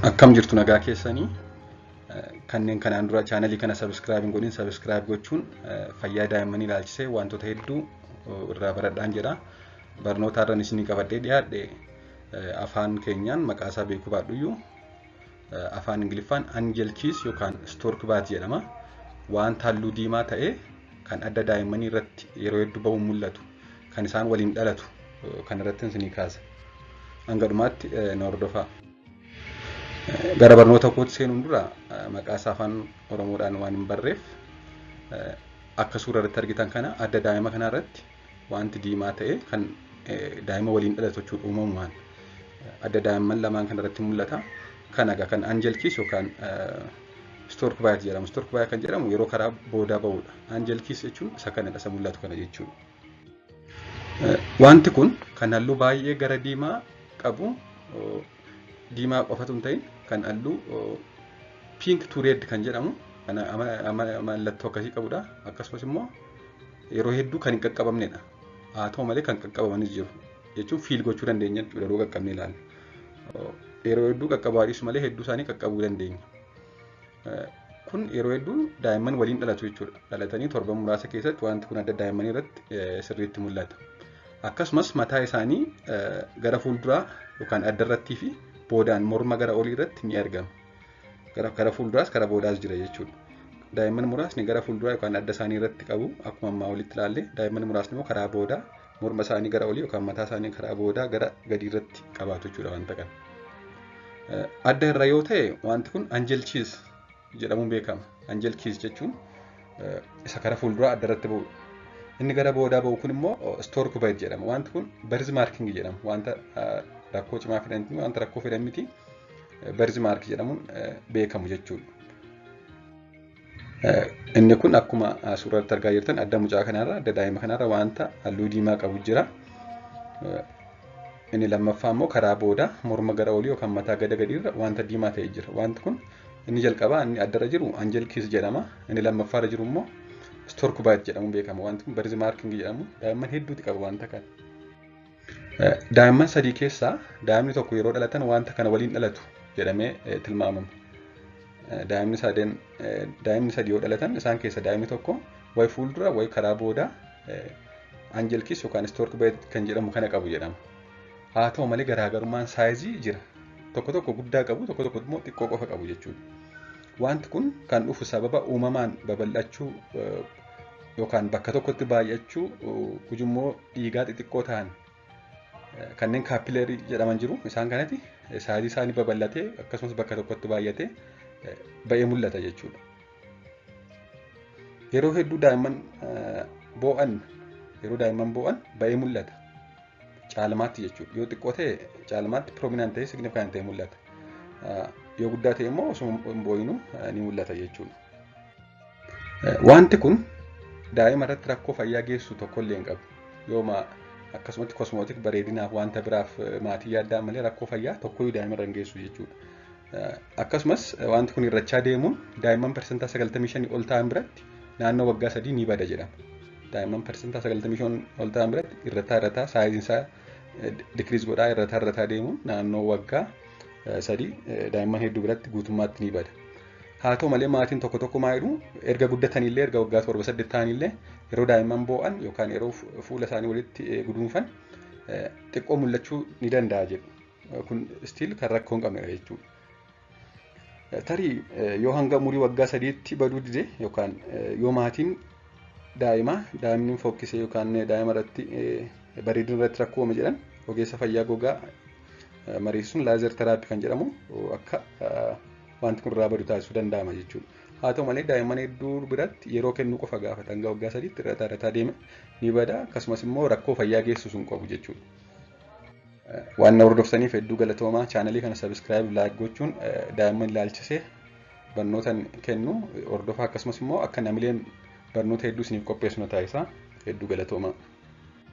Akkam jirtu nagaa keessanii kanneen kanaan dura chaanalii kana subscribe hin godhin subscribe gochuun fayyaa daa'immanii ilaalchisee wantoota hedduu irraa baradhaan jedha. Barnoota irraan isinii qabadhee dhiyaadhe afaan keenyaan maqaa isaa beekuu baadhuyyuu afaan Ingiliffaan Angel Keys yookaan Stork Bath jedhama. Wanta halluu diimaa ta'e kan adda daa'immanii irratti yeroo hedduu ba'uun mul'atu kan isaan waliin dhalatu kan irratti isinii kaasa. Hanga dhumaatti na hordofaa. Gara barnoota kootti seenuun dura maqaa isaa afaan Oromoodhaan waan hin barreef akka suura irratti argitan kana adda daa'ima kana irratti wanti diimaa ta'e kan daa'ima waliin dhalatu jechuudha uumamumaan. Adda daa'imman lamaan kana irratti mul'ata. Kana egaa kan Angel Keys yookaan Stork Bath jedhamu. Stork Bath kan jedhamu yeroo karaa boodaa ba'udha. Angel Keys jechuun isa kanadha, isa mul'atu kana jechuudha. Wanti kun kan halluu baay'ee gara diimaa qabu diimaa qofatu hin ta'in kan halluu pink to red kan jedhamu mallattoo akkasii qabudha. Akkasumas immoo yeroo hedduu kan hin qaqqabamnedha. Haa ta'u malee kan qaqqabamanis jiru jechuun fiil gochuu dandeenya jechuudha yeroo qaqqabnee ilaalle. Yeroo hedduu qaqqabaa dhiisu malee hedduu isaanii qaqqabuu dandeenya. Kun yeroo hedduu daa'imman waliin dhalatu jechuudha. Dhalatanii torban muraasa keessatti wanti kun adda daa'immanii irratti sirriitti mul'ata. Akkasumas mataa isaanii gara fuulduraa yookaan adda irrattii fi boodaan morma gara olii irratti ni argama. Gara fuulduraas gara boodaas jira jechuudha. Daa'imman muraasni gara fuulduraa yookaan adda isaanii irratti qabu akkuma ammaa olitti ilaalle. Daa'imman muraasni immoo karaa boodaa morma isaanii gara olii yookaan mataa isaanii karaa boodaa gara gadii irratti qabaatu jechuudha wanta kana. Adda irra yoo ta'e wanti kun Angel Keys jedhamuun beekama. Angel Keys jechuun isa karaa fuulduraa adda irratti ba'udha. Inni gara boodaa ba'u kun immoo Stork Bath jedhama. Wanti kun birth marking jedhama. Wanta rakkoo cimaa fidan miti, wanta rakkoo fidan miti. Birth mark jedhamuun beekamu jechuudha. Inni kun akkuma suuratti argaa jirtan adda mucaa kanarra, adda daa'ima kanarra wanta halluu diimaa qabu jira. Inni lammaffaa immoo karaa boodaa morma gara olii yookaan mataa gada gadiirra wanta diimaa ta'e jira. Wanti kun inni jalqabaa inni addarra jiru Angel Keys jedhama. Inni lammaffaarra jiru immoo Stork Bath jedhamuun beekama. Wanti kun birth marking jedhamu daa'imman hedduuti qaba wanta kana. Daa'imman sadii keessaa daa'imni tokko yeroo dhalatan wanta kana waliin dhalatu jedhamee tilmaamama. Daa'imni sadii yoo dhalatan isaan keessa daa'imni tokko wayi fuuldura wayi karaa boodaa Angel Keys yookaan Stork Bath kan jedhamu kana qabu jedhama. Haa ta'u malee garaagarummaan saayizii jira. Tokko tokko guddaa qabu, tokko tokko immoo xiqqoo qofa qabu jechuudha. Wanti kun kan dhufu sababa uumamaan babal'achuu yookaan bakka tokkotti baay'achuu ujummoo dhiigaa xixiqqoo ta'an kanneen kaapileerii jedhaman jiru. Isaan kanatti saayizii isaanii babal'atee akkasumas bakka tokkotti baay'atee ba'ee mul'ata jechuudha. Yeroo hedduu daa'imman boo'an ba'ee mul'ata. Caalmaatti jechuudha. Yoo xiqqoo ta'e caalmaatti prominent ta'e significant ta'e mul'ata. Yoo guddaa ta'e immoo osoo hin boo'inuu ni mul'ata jechuudha. Wanti kun daa'ima irratti rakkoo fayyaa geessu tokkollee hin qabu. Yooma akkasumatti kosmootik bareedinaaf wanta biraaf maatii yaaddaan malee rakkoo fayyaa tokkoyyuu daa'ima irra hin geessu jechuudha. Akkasumas wanti kun irrachaa deemuun daa'imman persentaa 95 ol ta'an biratti naannoo waggaa 3 ni bada jedhama. Daa'imman persentaa 95 ol ta'an biratti irrataa saayiziin isaa dikriis godhaa irrataa deemuun naannoo waggaa 3 daa'imman hedduu biratti guutummaatti ni bada. Haa ta'u malee maatiin tokko maa jedhu erga guddatanillee erga waggaa 7-8 ta'anillee yeroo daa'imman boo'an yookaan yeroo fuula isaanii walitti guduunfan xiqqoo mul'achuu ni danda'a jedhu. Kun stiil kan rakkoo hin qabnedha jechuudha. Tarii yoo hanga umurii waggaa 3tti baduu dide yookaan yoo maatiin daa'imni fokkisee yookaan daa'ima irratti bareedina irratti rakkoo uuma jedhan ogeessa fayyaa gogaa mariisuun laazer teraappii kan jedhamu akka wanti kun irraa badu taasisuu danda'ama jechuudha. Haa ta'u malee daa'imman hedduu biratti yeroo kennuu qofa gaafata. Hanga waggaa 3tti irrataa deema ni bada. Akkasumas immoo rakkoo fayyaa geessisu hin qabu jechuudha. Waan na hordoftaniif hedduu galatoomaa. Chaanalii kana subscribe like gochuun daa'imman ilaalchisee barnoota kennu hordofaa akkasumas immoo akka namileen barnoota hedduu isiniif qopheessu na taasisa. Hedduu galatoomaa.